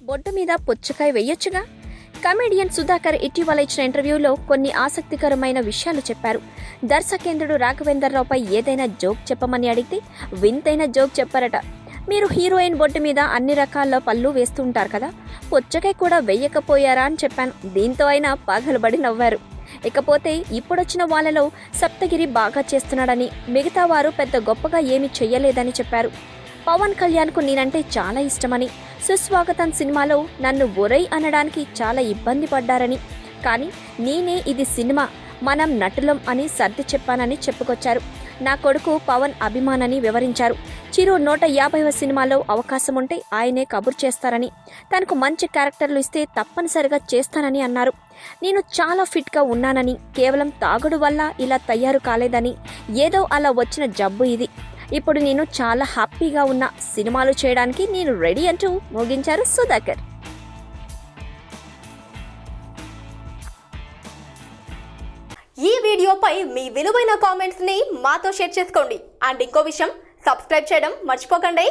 బొడ్డు మీద పుచ్చకాయ వెయ్యొచ్చుగా? కమెడియన్ సుధాకర్ ఇటీవల ఇచ్చిన ఇంటర్వ్యూలో కొన్ని ఆసక్తికరమైన విషయాలు చెప్పారు. దర్శకేంద్రుడు రాఘవేంద్రరావుపై ఏదైనా జోక్ చెప్పమని అడిగితే వింతైన జోక్ చెప్పారట. మీరు హీరోయిన్ బొడ్డు మీద అన్ని రకాల పళ్ళు వేస్తూ ఉంటారు కదా, పుచ్చకాయ కూడా వెయ్యకపోయారా అని చెప్పాను. దీంతో ఆయన పగలబడి నవ్వారు. ఇకపోతే ఇప్పుడొచ్చిన వాళ్ళలో సప్తగిరి బాగా చేస్తున్నాడని, మిగతా వారు పెద్ద గొప్పగా ఏమీ చెయ్యలేదని చెప్పారు. పవన్ కళ్యాణ్కు నేనంటే చాలా ఇష్టమని, సుస్వాగతం సినిమాలో నన్ను ఒరై అనడానికి చాలా ఇబ్బంది పడ్డారని, కానీ నేనే ఇది సినిమా, మనం నటులం అని సర్ది చెప్పానని చెప్పుకొచ్చారు. నా కొడుకు పవన్ అభిమానని వివరించారు. చిరు 150వ సినిమాలో అవకాశం ఉంటే ఆయనే కబుర్ చేస్తారని, తనకు మంచి క్యారెక్టర్లు ఇస్తే తప్పనిసరిగా చేస్తానని అన్నారు. నేను చాలా ఫిట్గా ఉన్నానని, కేవలం తాగుడు వల్ల ఇలా తయారు కాలేదని, ఏదో అలా వచ్చిన జబ్బు ఇది. ఇప్పుడు నేను చాలా హ్యాపీగా ఉన్న, సినిమాలు చేయడానికి నేను రెడీ అంటూ ముగించారు సుధాకర్. ఈ వీడియోపై మీ విలువైన కామెంట్స్ ని మాతో షేర్ చేసుకోండి. అండ్ ఇంకో విషయం, సబ్స్క్రైబ్ చేయడం మర్చిపోకండి.